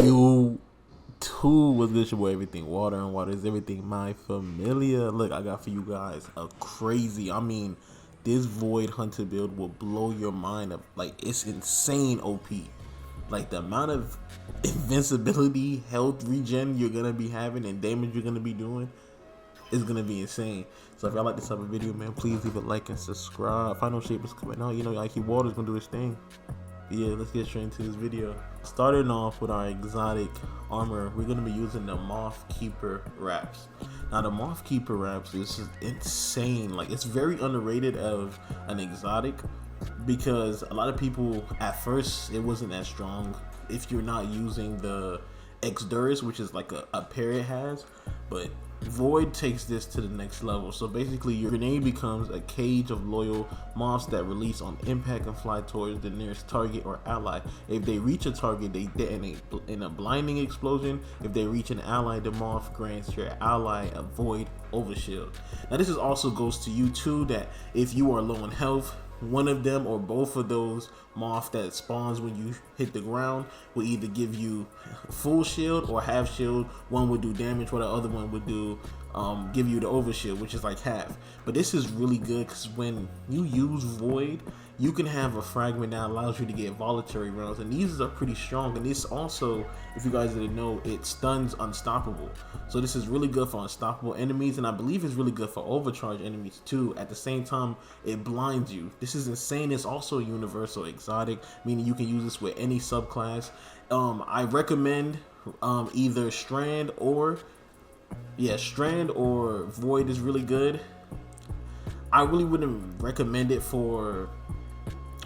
You too was good, your boy. Everything water and water is everything. My familiar. Look, I got for you guys a crazy. I mean, this Void Hunter build will blow your mind up. Like, it's insane OP. Like, the amount of invincibility, health regen you're gonna be having, and damage you're gonna be doing is gonna be insane. So if y'all like this type of video, man, please leave a like and subscribe. Final shape is coming out. You know, like, water's gonna do his thing. Yeah, let's get straight into this video. Starting off with our exotic armor, we're going to be using the Mothkeeper wraps. Now the Mothkeeper wraps is insane. Like, it's very underrated of an exotic because a lot of people at first it wasn't that strong if you're not using the Exduris, which is like a pair it has, but Void takes this to the next level. So basically your grenade becomes a cage of loyal moths that release on impact and fly towards the nearest target or ally. If they reach a target, they detonate in a blinding explosion. If they reach an ally, the moth grants your ally a void overshield. Now this is also goes to you too, that if you are low in health, one of them or both of those moth that spawns when you hit the ground will either give you full shield or half shield. One would do damage while the other one would do give you the overshield, which is like half. But this is really good because when you use Void, you can have a fragment that allows you to get voluntary rounds, and these are pretty strong. And this also, if you guys didn't know, it stuns unstoppable. So this is really good for unstoppable enemies, and I believe it's really good for overcharge enemies too. At the same time, it blinds you. This is insane. It's also a universal exotic, meaning you can use this with any subclass. I recommend either Strand or Void is really good. I really wouldn't recommend it for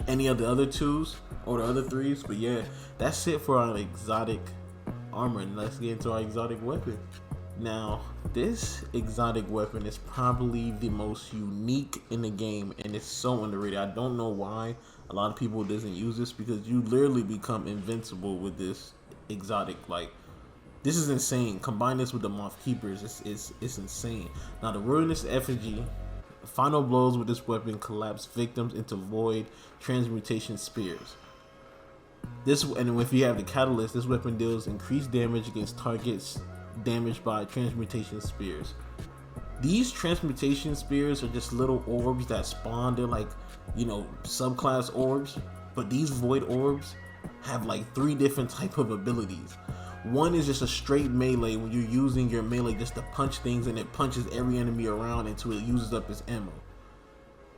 any of the other twos or the other threes, but yeah, that's it for our exotic armor. And let's get into our exotic weapon. Now this exotic weapon is probably the most unique in the game, and it's so underrated. I don't know why a lot of people doesn't use this, because you literally become invincible with this exotic. Like, this is insane. Combine this with the Mothkeepers, it's insane. Now the Ruinous effigy, final blows with this weapon collapse victims into void transmutation spears. And if you have the catalyst, this weapon deals increased damage against targets damaged by transmutation spears. These transmutation spears are just little orbs that spawn. They're like, you know, subclass orbs, but these void orbs have like 3 different type of abilities. One is just a straight melee, when you're using your melee just to punch things, and it punches every enemy around until it uses up its ammo.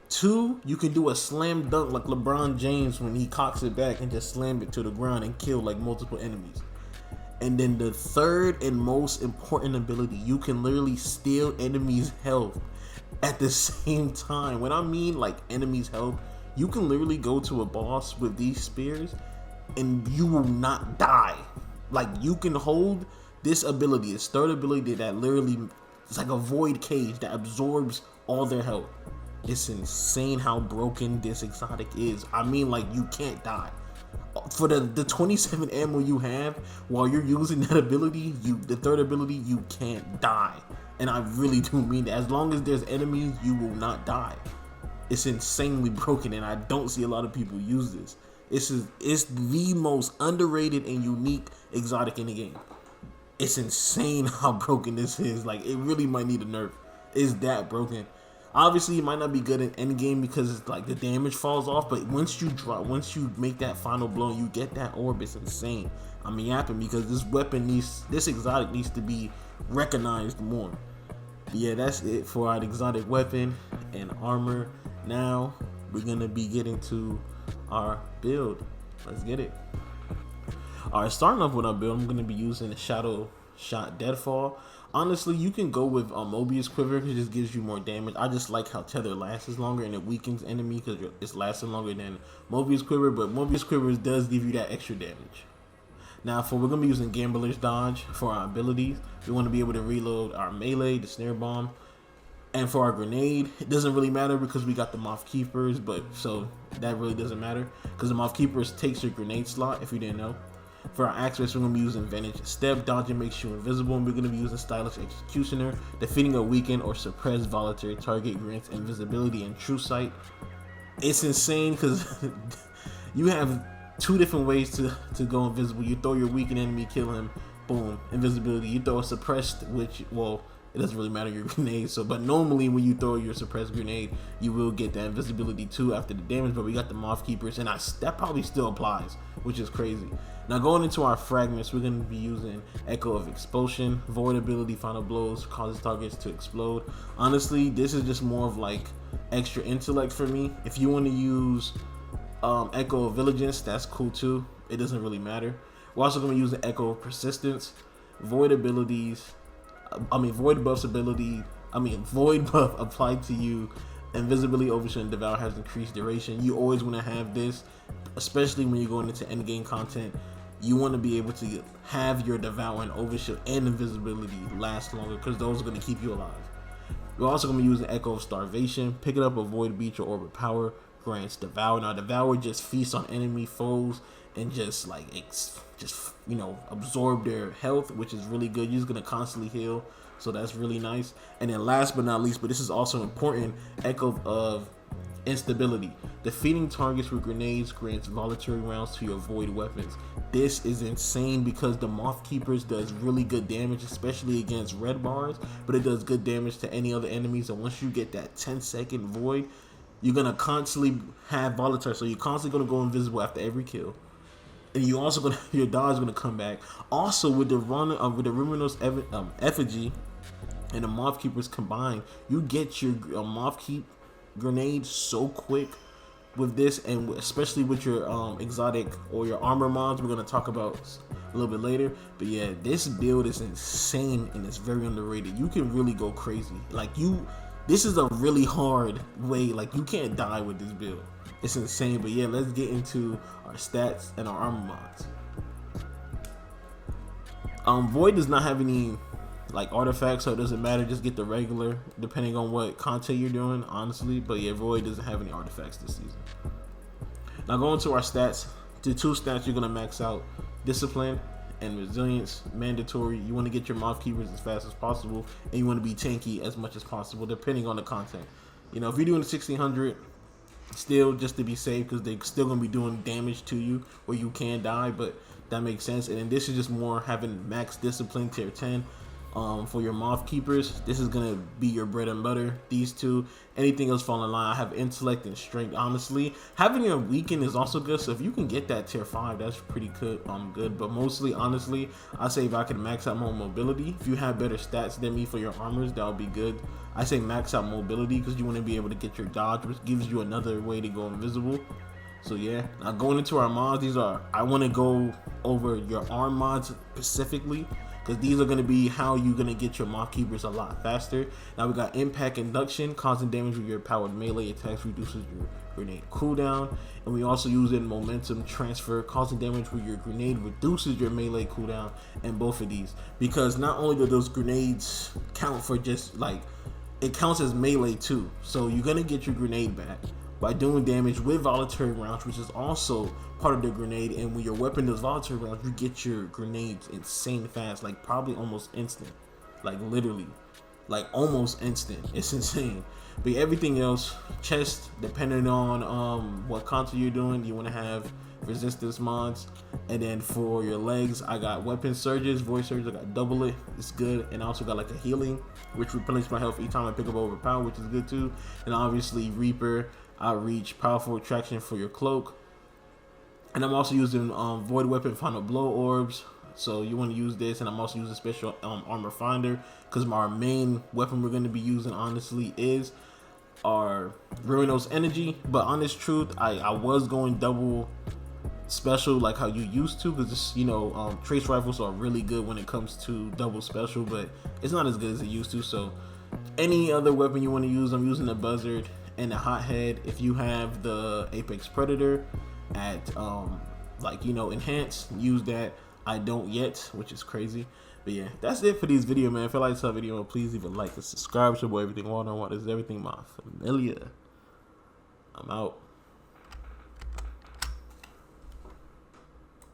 2, you can do a slam dunk like LeBron James when he cocks it back and just slam it to the ground and kill like multiple enemies. And then the third and most important ability, you can literally steal enemies' health at the same time. When I mean like enemies' health, you can literally go to a boss with these spears and you will not die. Like, you can hold this ability, this third ability that literally, it's like a void cage that absorbs all their health. It's insane how broken this exotic is. I mean, like, you can't die. For the 27 ammo you have while you're using that ability, the third ability, you can't die. And I really do mean that. As long as there's enemies, you will not die. It's insanely broken, and I don't see a lot of people use this. It's the most underrated and unique exotic in the game. It's insane how broken this is. Like, it really might need a nerf. It's that broken. Obviously, it might not be good in end game because it's like the damage falls off, but once you make that final blow, you get that orb. It's insane. I'm yapping because this exotic needs to be recognized more. But yeah, that's it for our exotic weapon and armor. Now we're gonna be getting to our build. Let's get it. Alright, starting off with our build, I'm going to be using Shadow Shot Deadfall. Honestly, you can go with Mobius Quiver because it just gives you more damage. I just like how Tether lasts longer and it weakens enemy because it's lasting longer than Mobius Quiver, but Mobius Quiver does give you that extra damage. Now we're going to be using Gambler's Dodge for our abilities. We want to be able to reload our melee, the Snare Bomb. And for our grenade, it doesn't really matter because we got the Mothkeepers, but so that really doesn't matter because the Mothkeepers takes your grenade slot, if you didn't know. For our axe we're going to be using Vintage Step. Dodging makes you invisible, and we're going to be using Stylish Executioner. Defeating a weakened or suppressed voluntary target grants invisibility and true sight. It's insane because you have two different ways to go invisible. You throw your weakened enemy, kill him, boom, invisibility. You throw a suppressed, which, well, it doesn't really matter your grenade. So, but normally when you throw your suppressed grenade, you will get that invisibility too after the damage. But we got the Mothkeepers, and that probably still applies, which is crazy. Now going into our fragments, we're going to be using Echo of Expulsion, Void ability, Final Blows, causes targets to explode. Honestly, this is just more of like extra intellect for me. If you want to use Echo of Vigilance, that's cool too. It doesn't really matter. We're also going to use the Echo of Persistence, Void abilities. Void buffs ability. Void buff applied to you. Invisibility, Overshield, and Devour has increased duration. You always want to have this, especially when you're going into endgame content. You want to be able to have your Devour and Overshield and Invisibility last longer, because those are going to keep you alive. We're also going to use the Echo of Starvation. Pick it up, avoid beach or orbit power. Grants Devour. Now Devour just feasts on enemy foes and just absorb their health, which is really good. You're just gonna constantly heal, so that's really nice. And then last but not least, but this is also important, Echo of Instability. Defeating targets with grenades grants voluntary rounds to your void weapons. This is insane because the Mothkeepers does really good damage, especially against red bars, but it does good damage to any other enemies. And once you get that 10-second void, you're gonna constantly have volatile, so you're constantly gonna go invisible after every kill, and you also gonna your dodge gonna come back. Also with the Ruinous effigy and the Mothkeepers combined, you get your Mothkeep grenade so quick with this, and especially with your exotic or your armor mods we're gonna talk about a little bit later. But yeah, this build is insane and it's very underrated. You can really go crazy. This is a really hard way. Like, you can't die with this build. It's insane. But yeah, let's get into our stats and our armor mods. Void does not have any like artifacts, so it doesn't matter. Just get the regular, depending on what content you're doing, honestly. But yeah, Void doesn't have any artifacts this season. Now going to our stats. The two stats you're gonna max out: Discipline and Resilience. Mandatory. You want to get your Mothkeepers as fast as possible, and you want to be tanky as much as possible, depending on the content. You know, if you're doing the 1600, still just to be safe, because they're still gonna be doing damage to you where you can die, but that makes sense. And then this is just more having max discipline tier 10. For your Mothkeepers, this is gonna be your bread and butter. These two, anything else fall in line. I have intellect and strength. Honestly, having a weaken is also good, so if you can get that tier 5, that's pretty good. Good, but mostly, honestly, I say if I can max out my mobility. If you have better stats than me for your armors, that would be good. I say max out mobility because you want to be able to get your dodge, which gives you another way to go invisible. So yeah, now going into our mods, I want to go over your arm mods specifically, because these are going to be how you're going to get your Mothkeepers a lot faster. Now we got Impact Induction, causing damage with your powered melee attacks, reduces your grenade cooldown. And we also use in Momentum Transfer, causing damage with your grenade, reduces your melee cooldown. And both of these, because not only do those grenades count for just like, it counts as melee too. So you're going to get your grenade back by doing damage with voluntary rounds, which is also part of the grenade. And when your weapon does voluntary rounds, you get your grenades insane fast, like probably almost instant, like literally, like almost instant. It's insane. But everything else, chest, depending on what content you're doing, you want to have resistance mods. And then for your legs, I got weapon surges, voice surges. I got double it, it's good. And I also got like a healing, which replenishes my health each time I pick up overpower, which is good too. And obviously Reaper, Outreach, powerful attraction for your cloak. And I'm also using void weapon final blow orbs, so you want to use this. And I'm also using special armor finder, because our main weapon we're going to be using honestly is our Ruinous energy. But honest truth, I was going double special like how you used to, because trace rifles are really good when it comes to double special, but it's not as good as it used to. So any other weapon you want to use, I'm using the buzzard and the hothead. If you have the Apex Predator at enhanced, use that. I don't yet, which is crazy. But yeah, that's it for this video, man. If you like this video, please leave a like and subscribe. It's your boy Everything Water. What is everything, my familiar. I'm out.